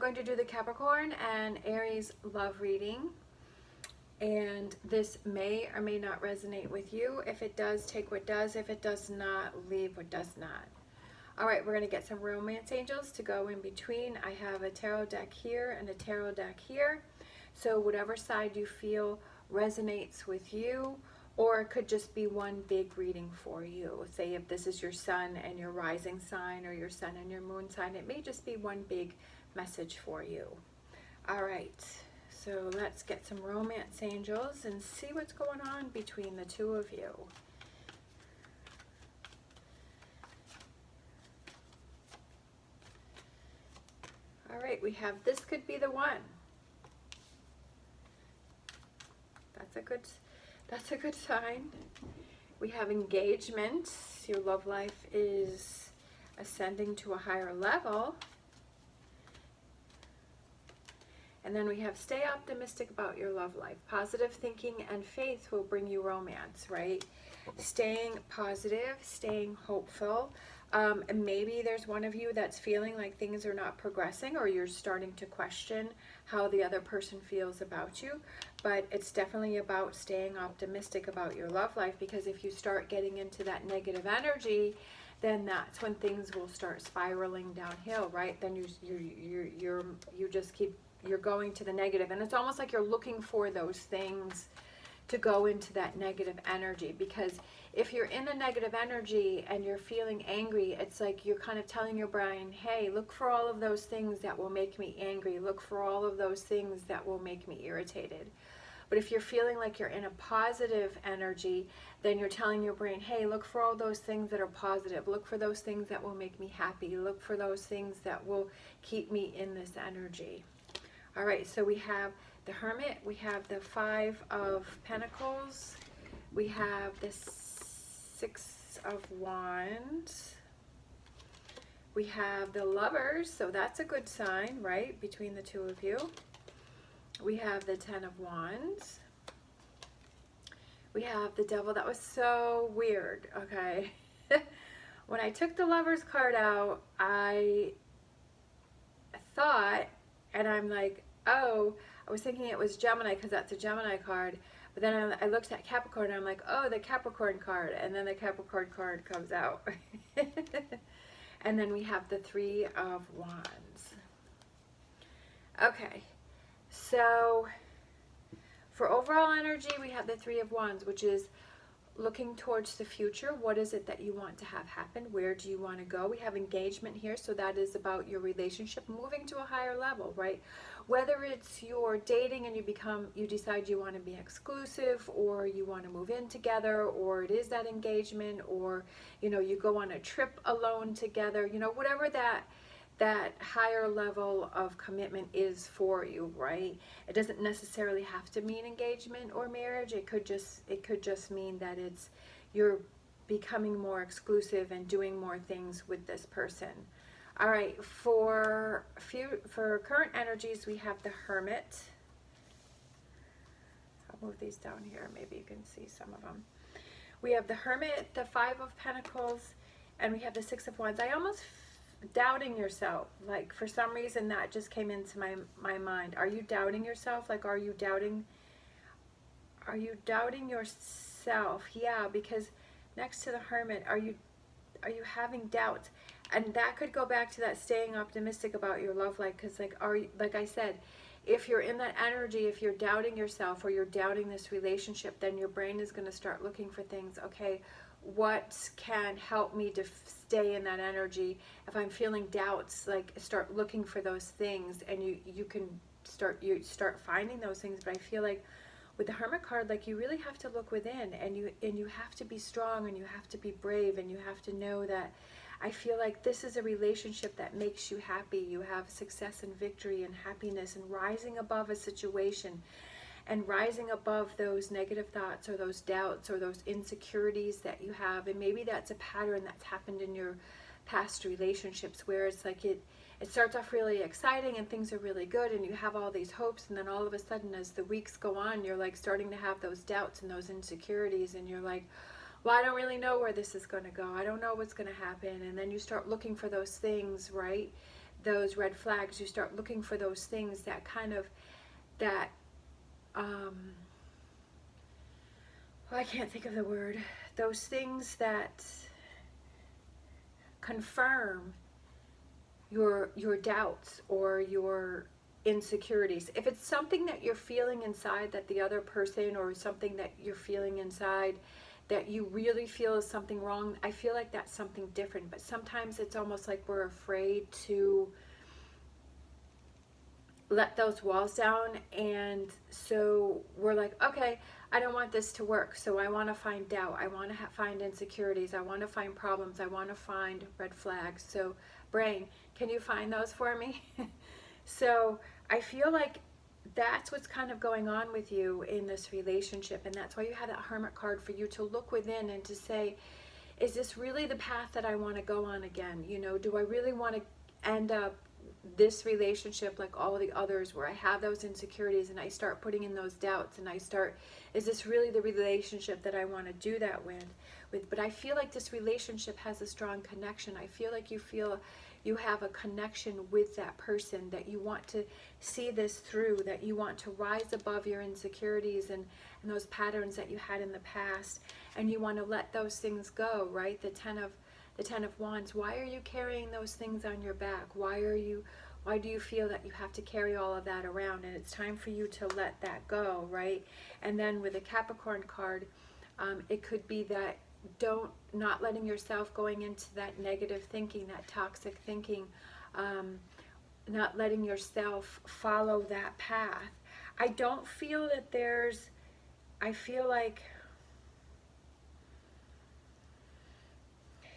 going to do the Capricorn and Aries love reading, and this may or may not resonate with you. If it does, take what does. If it does not, leave what does not. All right, we're going to get some romance angels to go in between. I have a tarot deck here and a tarot deck here. So whatever side you feel resonates with you, or it could just be one big reading for you. Say if this is your sun and your rising sign, or your sun and your moon sign, it may just be one big message for you. All right, so let's get some romance angels and see what's going on between the two of you. All right, we have this could be the one. That's a good sign. We have engagement. Your love life is ascending to a higher level. And then we have stay optimistic about your love life. Positive thinking and faith will bring you romance, right? Staying positive, staying hopeful. And maybe there's one of you that's feeling like things are not progressing, or you're starting to question how the other person feels about you. But it's definitely about staying optimistic about your love life, because if you start getting into that negative energy, then that's when things will start spiraling downhill, right? Then you just keep, you're going to the negative, and it's almost like you're looking for those things to go into that negative energy. Because if you're in a negative energy and you're feeling angry, it's like you're kind of telling your brain, hey, look for all of those things that will make me angry. Look for all of those things that will make me irritated. But if you're feeling like you're in a positive energy, then you're telling your brain, hey, look for all those things that are positive. Look for those things that will make me happy. Look for those things that will keep me in this energy. All right, so we have the Hermit, we have the Five of Pentacles, we have the Six of Wands, we have the Lovers, so that's a good sign, right, between the two of you. We have the Ten of Wands. We have the Devil. That was so weird, okay? When I took the Lovers card out, I thought, and I'm like, oh, I was thinking it was Gemini because that's a Gemini card. But then I looked at Capricorn and I'm like, oh, the Capricorn card. And then the Capricorn card comes out. And then we have the Three of Wands. Okay. So for overall energy, we have the Three of Wands, which is looking towards the future. What is it that you want to have happen? Where do you want to go? We have engagement here, so that is about your relationship moving to a higher level, right? Whether it's you're dating and you decide you want to be exclusive, or you want to move in together, or it is that engagement, or you go on a trip alone together, whatever that higher level of commitment is for you, right? It doesn't necessarily have to mean engagement or marriage. It could just mean that you're becoming more exclusive and doing more things with this person. All right, for current energies, we have the Hermit. I'll move these down here, maybe you can see some of them. We have the Hermit, the Five of Pentacles, and we have the Six of Wands. I almost doubting yourself, like for some reason that just came into my mind. Are you doubting yourself? Like, are you doubting yourself? Yeah, because next to the Hermit, are you having doubts? And that could go back to that staying optimistic about your love life, because like I said, if you're in that energy, if you're doubting yourself or you're doubting this relationship, then your brain is going to start looking for things. Okay, what can help me to stay in that energy? If I'm feeling doubts, like start looking for those things, and you can start finding those things. But I feel like with the Hermit card, like you really have to look within, and you have to be strong, and you have to be brave, and you have to know that I feel like this is a relationship that makes you happy. You have success and victory and happiness and rising above a situation, and rising above those negative thoughts or those doubts or those insecurities that you have. And maybe that's a pattern that's happened in your past relationships, where it's like it starts off really exciting and things are really good and you have all these hopes, and then all of a sudden as the weeks go on, you're like starting to have those doubts and those insecurities, and you're like, well, I don't really know where this is going to go. I don't know what's going to happen. And then you start looking for those things, right, those red flags. You start looking for those things that kind of, that, I can't think of the word, those things that confirm your doubts or your insecurities. If it's something that you're feeling inside that the other person, or something that you're feeling inside that you really feel is something wrong, I feel like that's something different. But sometimes it's almost like we're afraid to let those walls down, and so we're like, okay, I don't want this to work, so I want to find doubt, I want to find insecurities, I want to find problems, I want to find red flags. So brain, can you find those for me? So I feel like that's what's kind of going on with you in this relationship, and that's why you have that Hermit card, for you to look within and to say, is this really the path that I want to go on again? You know, do I really want to end up this relationship like all the others, where I have those insecurities and I start putting in those doubts, and I start, is this really the relationship that I want to do that with? But I feel like this relationship has a strong connection. I feel like you have a connection with that person, that you want to see this through, that you want to rise above your insecurities and those patterns that you had in the past, and you want to let those things go, right? The Ten of Wands. Why are you carrying those things on your back? Why do you feel that you have to carry all of that around? And it's time for you to let that go, right? And then with the Capricorn card, it could be that not letting yourself going into that negative thinking, that toxic thinking, not letting yourself follow that path. I don't feel that I feel like,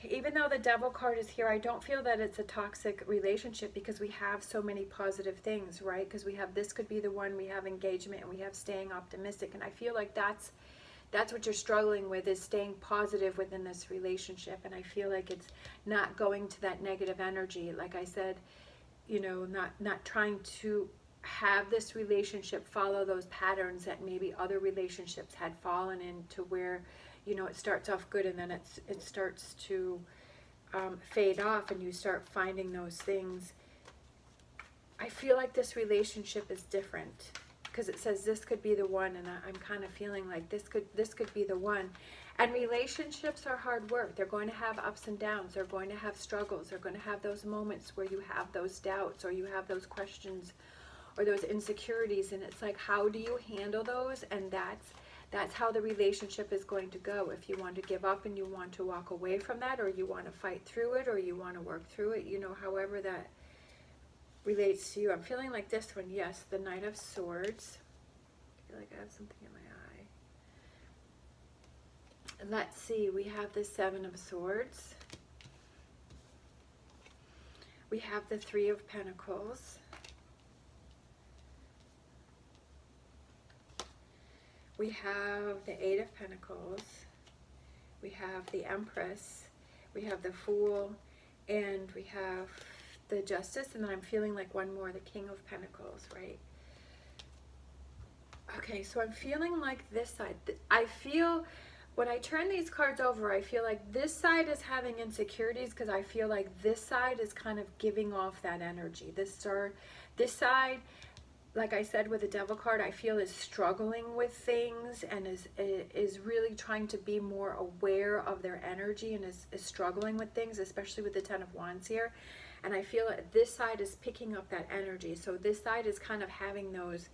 even though the Devil card is here, I don't feel that it's a toxic relationship, because we have so many positive things, right? Because we have, this could be the one, we have engagement, and we have staying optimistic. And I feel like that's what you're struggling with, is staying positive within this relationship. And I feel like it's not going to that negative energy. Like I said, you know, not trying to have this relationship follow those patterns that maybe other relationships had fallen into, where, you know, it starts off good and then it starts to fade off, and you start finding those things. I feel like this relationship is different, because it says this could be the one, and I'm kind of feeling like this could be the one. And relationships are hard work. They're going to have ups and downs. They're going to have struggles. They're going to have those moments where you have those doubts, or you have those questions, or those insecurities. And it's like, how do you handle those? And that's how the relationship is going to go. If you want to give up and you want to walk away from that, or you want to fight through it, or you want to work through it, you know, however that relates to you. I'm feeling like this one, yes, the Knight of Swords. I feel like I have something in my eye. And let's see, we have the Seven of Swords. We have the Three of Pentacles. We have the Eight of Pentacles. We have the Empress. We have the Fool. And we have the Justice. And then I'm feeling like one more, the King of Pentacles, right? Okay, so I'm feeling like this side. I feel, when I turn these cards over, I feel like this side is having insecurities, because I feel like this side is kind of giving off that energy. This side, like I said with the Devil card, I feel is struggling with things, and is really trying to be more aware of their energy, and is struggling with things, especially with the Ten of Wands here. And I feel that this side is picking up that energy. So this side is kind of having those,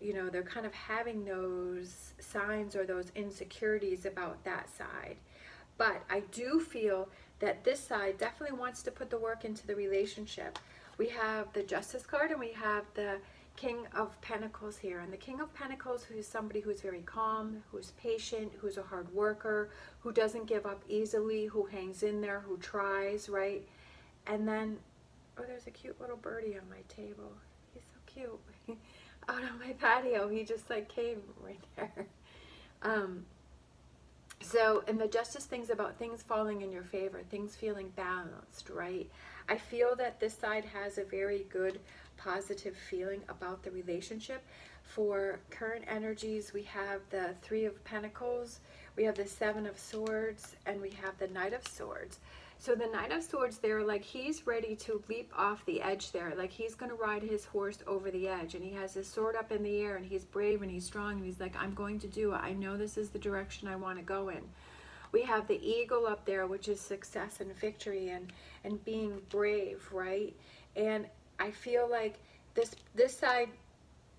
you know, they're kind of having those signs or those insecurities about that side. But I do feel that this side definitely wants to put the work into the relationship. We have the Justice card, and we have the King of Pentacles here. And the King of Pentacles, who is somebody who's very calm, who's patient, who's a hard worker, who doesn't give up easily, who hangs in there, who tries, right? And then, oh, there's a cute little birdie on my table. He's so cute. Out on my patio, he just like came right there. So, and the Justice thing's about things falling in your favor, things feeling balanced, right? I feel that this side has a very good positive feeling about the relationship. For current energies, we have the Three of Pentacles, we have the Seven of Swords, and we have the Knight of Swords. So the Knight of Swords there, like he's ready to leap off the edge there. Like he's going to ride his horse over the edge, and he has his sword up in the air, and he's brave and he's strong, and he's like, I'm going to do it. I know this is the direction I want to go in. We have the eagle up there, which is success and victory and being brave, right? And I feel like this side,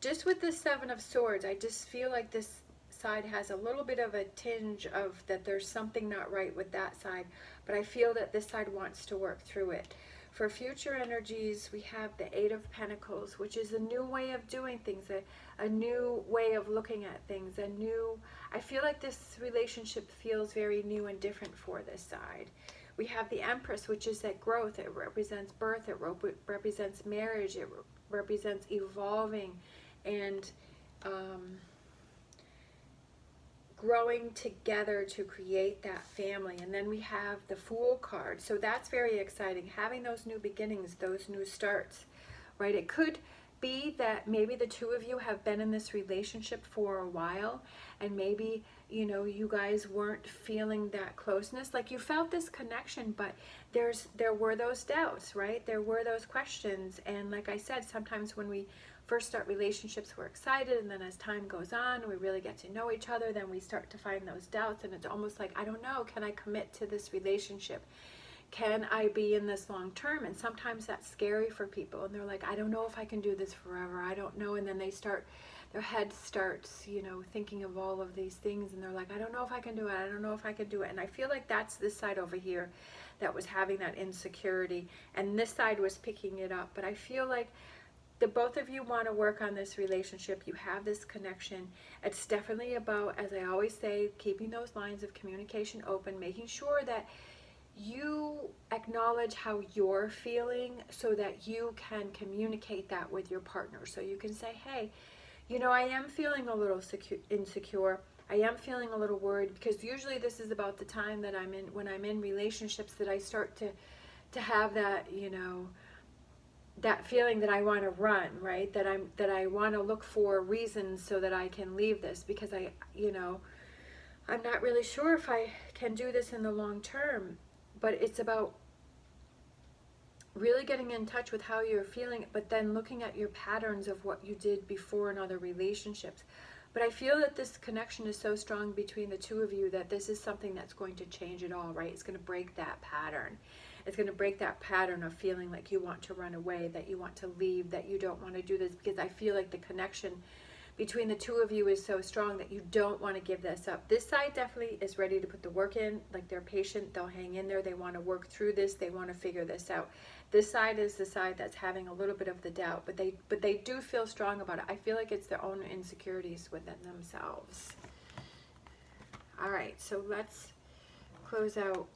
just with the Seven of Swords, I just feel like this side has a little bit of a tinge of that there's something not right with that side, but I feel that this side wants to work through it. For future energies, we have the Eight of Pentacles, which is a new way of doing things, a new way of looking at things, I feel like this relationship feels very new and different for this side. We have the Empress, which is that growth. It represents birth, it represents marriage, it represents evolving and growing together to create that family. And then we have the Fool card. So that's very exciting, having those new beginnings, those new starts, right? It could be that maybe the two of you have been in this relationship for a while, and maybe, you know, you guys weren't feeling that closeness. Like you felt this connection, but there were those doubts, right? There were those questions. And like I said, sometimes when we first start relationships, we're excited, and then as time goes on, we really get to know each other, then we start to find those doubts, and it's almost like, I don't know, can I commit to this relationship? Can I be in this long term? And sometimes that's scary for people, and they're like, I don't know if I can do this forever, I don't know. And then their head starts, you know, thinking of all of these things, and they're like, I don't know if I can do it, I don't know if I can do it. And I feel like that's this side over here that was having that insecurity, and this side was picking it up. But I feel like the both of you want to work on this relationship. You have this connection. It's definitely about, as I always say, keeping those lines of communication open, making sure that you acknowledge how you're feeling so that you can communicate that with your partner. So you can say, hey, you know, I am feeling a little insecure. I am feeling a little worried, because usually this is about the time that when I'm in relationships, that I start to have that, you know, that feeling that I want to run, right? That I want to look for reasons so that I can leave this, because I'm not really sure if I can do this in the long term. But it's about really getting in touch with how you're feeling, but then looking at your patterns of what you did before in other relationships. But I feel that this connection is so strong between the two of you that this is something that's going to change it all, right? It's going to break that pattern. It's going to break that pattern of feeling like you want to run away, that you want to leave, that you don't want to do this, because I feel like the connection between the two of you is so strong that you don't want to give this up. This side definitely is ready to put the work in, like they're patient, they'll hang in there, they want to work through this, they want to figure this out. This side is the side that's having a little bit of the doubt, but they do feel strong about it. I feel like it's their own insecurities within themselves. All right, so let's close out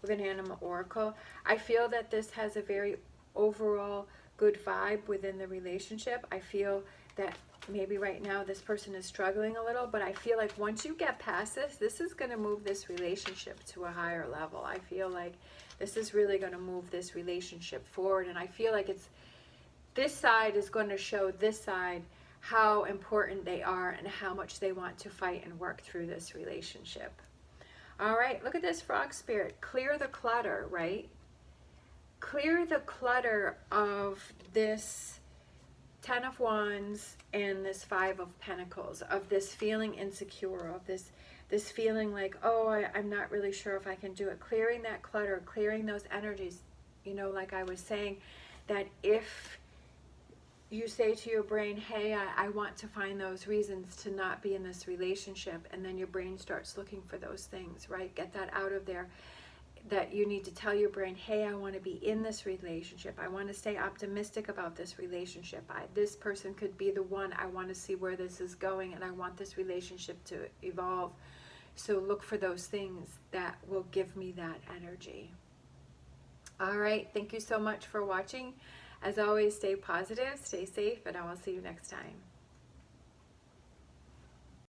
with an animal oracle. I feel that this has a very overall good vibe within the relationship. I feel that maybe right now this person is struggling a little, but I feel like once you get past this is going to move this relationship to a higher level. I feel like this is really going to move this relationship forward, and I feel like this side is going to show this side how important they are and how much they want to fight and work through this relationship. All right, look at this frog spirit. Clear the clutter, right? Clear the clutter of this Ten of Wands and this Five of Pentacles, of this feeling insecure, of this feeling like, oh, I'm not really sure if I can do it. Clearing that clutter, clearing those energies. You know, like I was saying, that if you say to your brain, hey, I want to find those reasons to not be in this relationship, and then your brain starts looking for those things, right? Get that out of there. That you need to tell your brain, hey, I want to be in this relationship. I want to stay optimistic about this relationship. This person could be the one. I want to see where this is going, and I want this relationship to evolve. So look for those things that will give me that energy. All right, thank you so much for watching. As always, stay positive, stay safe, and I will see you next time.